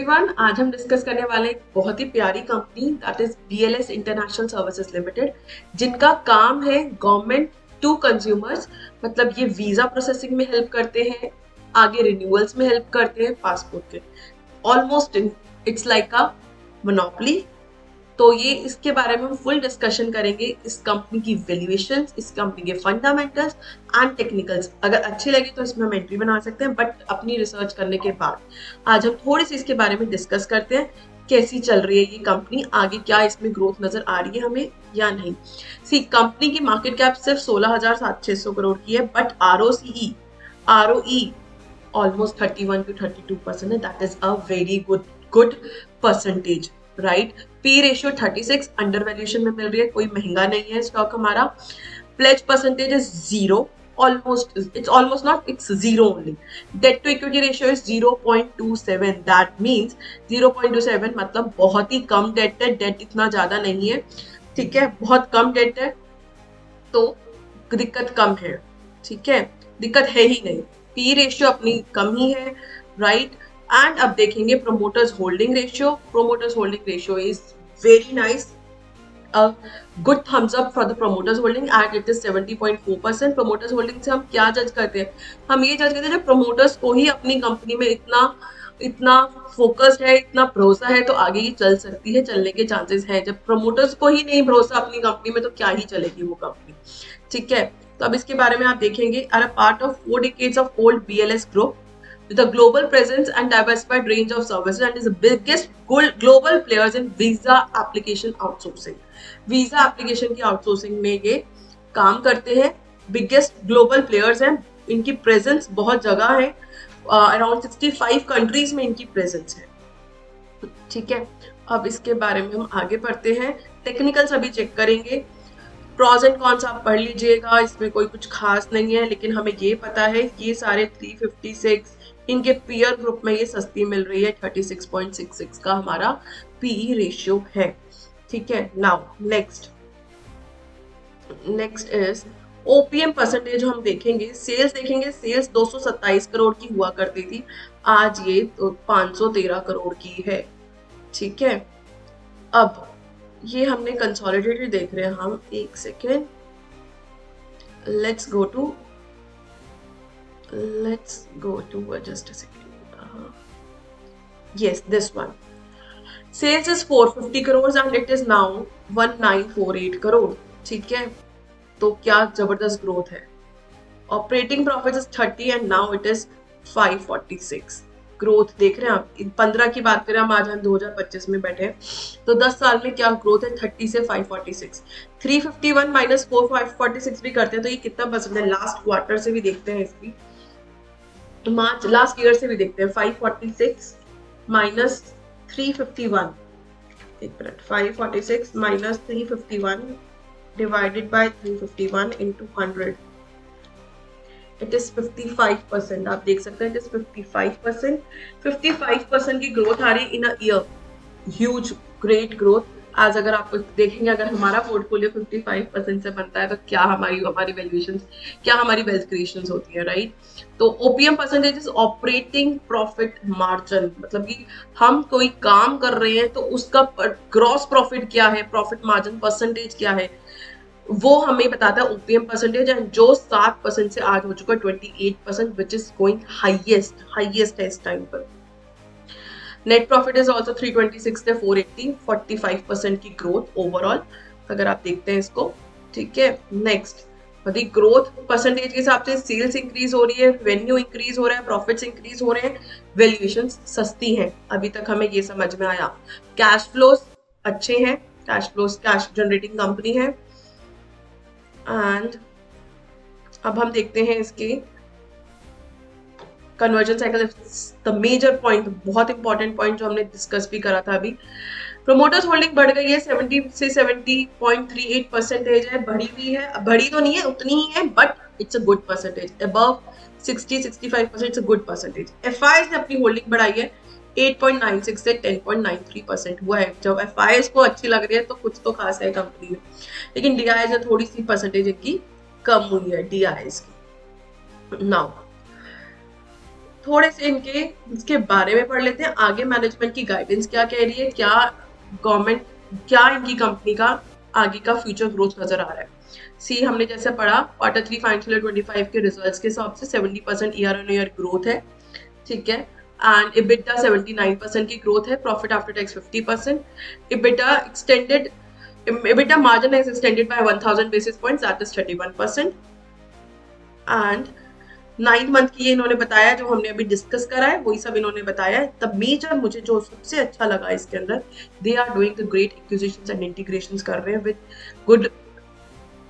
Everyone, आज हम discuss करने वाले एक बहुत ही प्यारी company that is BLS international services limited, जिनका काम है गवर्नमेंट टू कंज्यूमर्स। मतलब ये वीजा प्रोसेसिंग में हेल्प करते हैं, आगे रिन्यूअल्स में हेल्प करते हैं पासपोर्ट के। Almost it's like a monopoly. तो ये इसके बारे में हम फुल डिस्कशन करेंगे, इस कंपनी की वैल्यूएशन, इस कंपनी के फंडामेंटल्स एंड टेक्निकल्स। अगर अच्छे लगे तो इसमें हम एंट्री बना सकते हैं, बट अपनी रिसर्च करने के बाद आज हम थोड़ी सी इसके बारे में डिस्कस करते हैं, कैसी चल रही है ये कंपनी, आगे क्या इसमें ग्रोथ नजर आ रही है हमें या नहीं। सी कंपनी की मार्केट कैप सिर्फ 16,600 करोड़ की है, बट ROE ऑलमोस्ट 31 to 32% है। That is a very good percentage, right. P ratio 36, under valuation में मिल रही है, कोई महंगा नहीं है स्टॉक हमारा। Pledge percentage is 0, it's almost not, it's 0 only. Debt to equity ratio is 0.27. That means 0.27 मतलब बहुत ही कम डेट है, डेट इतना ज्यादा नहीं है, ठीक है, बहुत कम डेट है, तो दिक्कत कम है, ठीक है, दिक्कत है ही नहीं। पी रेशियो अपनी कम ही है, राइट। एंड अब देखेंगे promoters holding ratio is very nice, a good thumbs up for the promoters holding and it is 70.4%। promoters holding से हम क्या जज करते हैं? हम ये जज करते हैं जब promoters को ही अपनी कंपनी में इतना फोकस्ड है, इतना भरोसा है, तो आगे ही चल सकती है, चलने के चांसेस हैं। जब promoters को ही नहीं भरोसा अपनी कंपनी में, तो क्या ही चलेगी वो कंपनी, ठीक है। तो अब इसके बारे में आप देखेंगे, are a part of 4 decades of old BLS group with a global presence and diversified range of services and is the biggest global players in visa application outsourcing। Visa application की आउटसोर्सिंग में ये काम करते हैं, biggest global players हैं, इनकी presence बहुत जगह है, अराउंड 65 कंट्रीज में इनकी प्रेजेंस है, ठीक है। अब इसके बारे में हम आगे बढ़ते हैं, टेक्निकल्स अभी चेक करेंगे, प्रॉज एंड कॉन्स आप पढ़ लीजिएगा, इसमें कोई कुछ खास नहीं है, लेकिन हमें ये पता है ये सारे 356, इनके पीयर ग्रुप में ये सस्ती मिल रही है, 36.66 का हमारा पीई रेशियो है, ठीक है। Now next is OPM percentage. हम देखेंगे, सेल्स देखेंगे, सेल्स 227 करोड़ की हुआ करती थी, आज ये तो 513 करोड़ की है, ठीक है। अब ये हमने कंसोलिडेटेड देख रहे हैं हम, एक second, let's go to just a second, yes, this one, sales is 450 crores and it is now 1948 crore, ठीक है। तो क्या जबरदस्त ग्रोथ है। Operating profit is 30 and now it is 546। Growth देख रहे हैं आप, 15 की बात करें हम, आज हम 2025 में बैठे हैं, तो 10 साल में क्या ग्रोथ है, 30 से 546। 351 माइनस 446 भी करते हैं तो ये कितना परसेंट है, लास्ट क्वार्टर से भी देखते हैं इसकी, मार्च लास्ट ईयर से भी देखते हैं, 546 माइनस 351, एक minute, 546 minus 351 divided by 351 into 100, it is 55%। आप देख सकते हैं, इट इज 55% की ग्रोथ आ रही है in a year, huge great growth. आज अगर आप देखेंगे, अगर हमारा पोर्टफोलियो 55% से बनता है, तो क्या हमारी वैल्यूएशंस, क्या हमारी वेल्थ क्रिएशंस होती है, राइट। तो OPM percentage is operating profit margin, मतलब कि हम कोई काम कर रहे हैं तो उसका ग्रॉस प्रॉफिट क्या है, प्रॉफिट मार्जिन परसेंटेज क्या है, वो हमें बताता है ओपीएम परसेंटेज, एंड जो 7% से आज हो चुका है 28%, विच इज गोइंग हाईएस्ट है इस टाइम पर। नेट प्रॉफिट इज ऑल्सो 326 से 480, 45% की ग्रोथ ओवरऑल, अगर आप देखते हैं इसको, ठीक है। नेक्स्ट, यदि ग्रोथ परसेंटेज के हिसाब से सेल्स इंक्रीज हो रही है, रेवेन्यू इंक्रीज हो रहा है, प्रॉफिट्स इंक्रीज हो रहे हैं, वैल्यूएशन सस्ती हैं, अभी तक हमें ये समझ में आया। कैश फ्लोज अच्छे हैं, कैश जनरेटिंग कंपनी है। एंड अब हम देखते हैं इसके conversion cycle, the major point, बहुत इंपॉर्टेंट पॉइंट जो हमने डिस्कस भी करा था अभी। प्रोमोटर्स होल्डिंग बढ़ गई है, 70 से 70.38 परसेंटेज है, बढ़ी हुई है, बढ़ी तो नहीं है, उतनी ही है, but it's a good percentage, above 60-65% it's a good percentage. FIS ने अपनी होल्डिंग बढ़ाई है, 8.96 से 10.93% हुआ है। जब एफआईएस को अच्छी लग रही है तो कुछ तो खास है कंपनी में, लेकिन डीआईएस में थोड़ी सी परसेंटेज इनकी कम हुई है, डीआईएस की। नाउ थोड़े से इसके बारे में पढ़ लेते हैं, आगे मैनेजमेंट की गाइडेंस क्या कह रही है, क्या गवर्नमेंट, क्या इनकी कंपनी का आगे का फ्यूचर ग्रोथ नजर आ रहा है। सी हमने जैसे पढ़ा Q3 फाइनेंशियल ईयर 25 के रिजल्ट्स के हिसाब से 70% ईयर ऑन ईयर ग्रोथ है, ठीक है। एंड EBITDA 79% की ग्रोथ है, profit after tax 50%, EBITDA margin is extended by 1000 basis points, that is 31%. And 9 month की ये इन्होंने बताया, जो हमने अभी डिस्कस करा है वही सब इन्होंने बताया है। द मेजर मुझे जो सबसे अच्छा लगा इसके अंदर, they are doing the great acquisitions and integrations कर रहे हैं विद गुड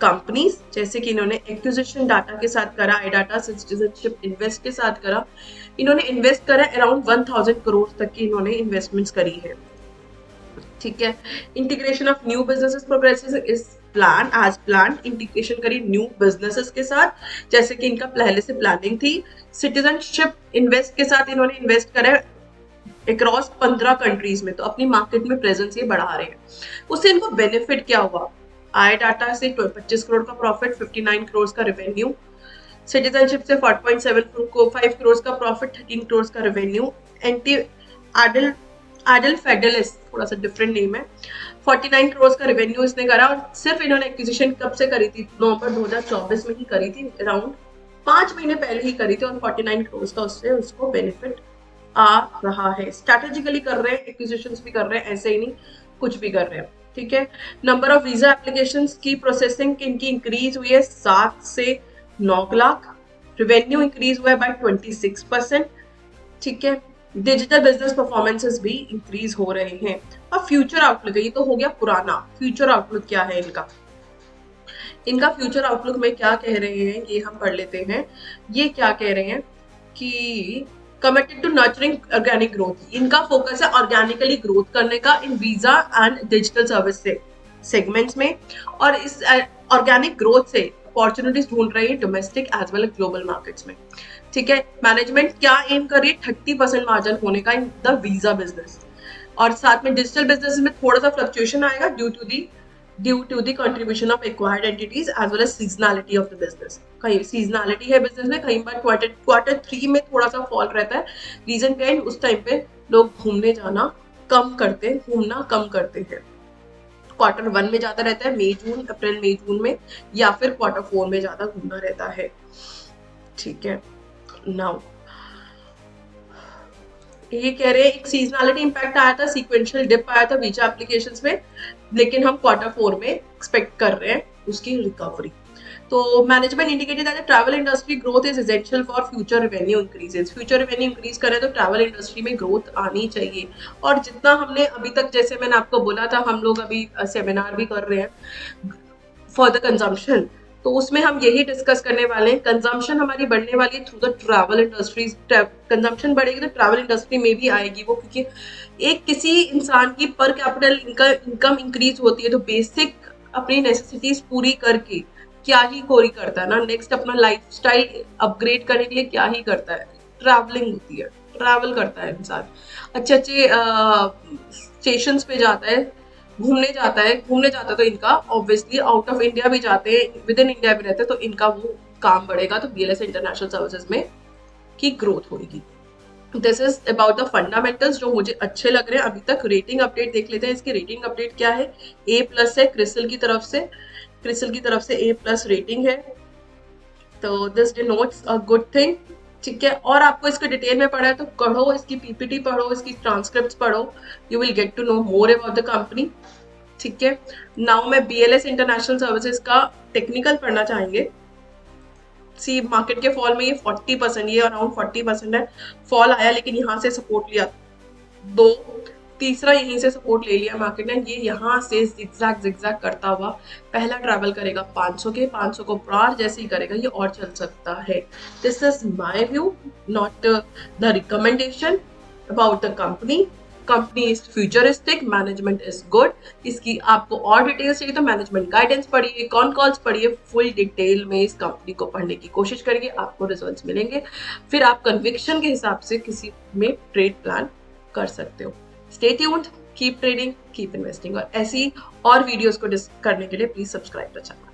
कंपनीज, जैसे कि इन्होंने एक्विजिशन डाटा के साथ करा, आई डाटा सिटीजनशिप इन्वेस्ट के साथ करा। इन्होंने इन्वेस्ट करा अराउंड 1000 करोड़ तक की इन्होंने इन्वेस्टमेंट्स करी है, ठीक है। Integration of new businesses progresses is plan as plan, integration करी न्यू बिजनेसेस के साथ, जैसे कि इनका पहले से प्लानिंग थी। सिटीजनशिप इन्वेस्ट के साथ इन्होंने इन्वेस्ट करा अक्रॉस 15 कंट्रीज में, तो अपनी मार्केट में प्रेजेंस ये बढ़ा रहे हैं। उससे इनको बेनिफिट क्या हुआ, आई डाटा से 25 करोड़ का प्रॉफिट, 59 करोड़ का रेवेन्यू, सिटीजनशिप से 4.75 करोड़ का प्रॉफिट, 13 करोड़ का रेवेन्यू, एंटी एडल फेडलिस थोड़ा सा डिफरेंट नेम है, 49 करोड़ का रेवेन्यू इसने करा। और सिर्फ इन्होंने एक्विजिशन कब से करी थी, नवंबर 2024 में ही करी थी, अराउंड 5 महीने पहले ही करी थी, और 49 करोड़ का उससे उसको बेनिफिट आ रहा है। स्ट्रैटेजिकली कर रहे हैं, एक्विजिशंस भी कर रहे हैं, ऐसे ही नहीं कुछ भी कर रहे हैं, ठीक है। नंबर ऑफ वीजा एप्लीकेशंस की प्रोसेसिंग इनकी इंक्रीज हुई है 7 से 9 लाख, रेवेन्यू इंक्रीज हुआ है बाय 26%, ठीक है। डिजिटल बिजनेस परफॉर्मेंसेस भी इंक्रीज हो रहे हैं। अब फ्यूचर आउटलुक है, ये तो हो गया पुराना। फ्यूचर आउटलुक क्या है इनका फ्यूचर आउटलुक में क्या कह रहे हैं ये हम पढ़ लेते हैं। ये क्या कह रहे हैं कि committed to nurturing organic growth, इनका फोकस है ऑर्गेनिकली ग्रोथ करने का इन visa and digital service segments में, और इस ऑर्गेनिक ग्रोथ से अपॉर्चुनिटीज ढूंढ रही है domestic as well as global markets में, ठीक है। मैनेजमेंट क्या एम कर रही है, 30% मार्जिन होने का इन द वीजा बिजनेस, और साथ में डिजिटल बिजनेस में थोड़ा सा फ्लक्चुएशन आएगा due to the contribution of acquired entities as well as seasonality of the business. कहीं सीजनैलिटी है बिजनेस में, कहीं बार Q3 में थोड़ा सा फॉल रहता है। रीजन क्या है, उस टाइम पे लोग घूमना कम करते हैं। Q1 में ज्यादा रहता है, अप्रैल मई जून में, या फिर Q4 में ज्यादा घूमना रहता है, ठीक है। नाउ ये कह रहे हैं एक सीजनलिटी इंपैक्ट आया था, सीक्वेंशियल डिप आया था वीजा एप्लीकेशंस में, लेकिन हम Q4 में एक्सपेक्ट कर रहे हैं उसकी रिकवरी। तो management indicated that travel industry growth is essential for future revenue increases. Future revenue increase करें तो ट्रैवल इंडस्ट्री में ग्रोथ आनी चाहिए। और जितना हमने अभी तक, जैसे मैंने आपको बोला था, हम लोग अभी सेमिनार भी कर रहे हैं फॉर द कंजम्पशन, तो उसमें हम यही डिस्कस करने वाले हैं। कंजम्पशन हमारी बढ़ने वाली है through the travel industries. Consumption बढ़ेगी तो ट्रैवल इंडस्ट्री में भी आएगी वो, क्योंकि एक किसी इंसान की पर कैपिटल इनकम इंक्रीज होती है तो बेसिक अपनी नेसेसिटीज पूरी करके क्या ही कोई करता है ना, नेक्स्ट अपना लाइफस्टाइल अपग्रेड करने के लिए क्या ही करता है, ट्रैवलिंग होती है, ट्रैवल करता है इंसान, अच्छे अच्छे स्टेशंस पे जाता है, घूमने जाता है तो इनका ऑब्वियसली आउट ऑफ इंडिया भी जाते हैं, विद इन इंडिया भी रहते हैं, तो इनका वो काम बढ़ेगा, तो BLS इंटरनेशनल सर्विसेज में की ग्रोथ होगी। This is about the fundamentals जो मुझे अच्छे लग रहे हैं अभी तक। रेटिंग अपडेट देख लेते हैं। इसकी रेटिंग अपडेट क्या है, A+ है क्रिसिल की तरफ से A+ रेटिंग है, तो this denotes a good thing, ठीक है। और आपको इसको डिटेल में पढ़ा है तो पढ़ो, इसकी PPT पढ़ो, इसकी ट्रांसक्रिप्ट पढ़ो, you will get to know more about the company, ठीक है। नाउ मैं BLS इंटरनेशनल सर्विसेज का टेक्निकल पढ़ना चाहेंगे। सी मार्केट के फॉल में ये 40%, ये अराउंड 40% है फॉल आया, लेकिन यहाँ से सपोर्ट लिया, तीसरा यहीं से सपोर्ट ले लिया मार्केट ने। ये यहाँ से जिगजैग करता हुआ पहला ट्रैवल करेगा 500 को पार जैसे ही करेगा ये और चल सकता है। This is my view, not the recommendation about the company. Company is futuristic, management is good. इसकी आपको और डिटेल्स चाहिए तो मैनेजमेंट गाइडेंस पढ़िए, कॉन कॉल्स पढ़िए, फुल डिटेल में इस कंपनी को पढ़ने की कोशिश करिए, आपको रिजल्ट्स मिलेंगे, फिर आप कन्विक्शन के हिसाब से किसी में ट्रेड प्लान कर सकते हो। Stay tuned, keep trading, keep investing, और ऐसी और वीडियोस को करने के लिए प्लीज सब्सक्राइब द चैनल।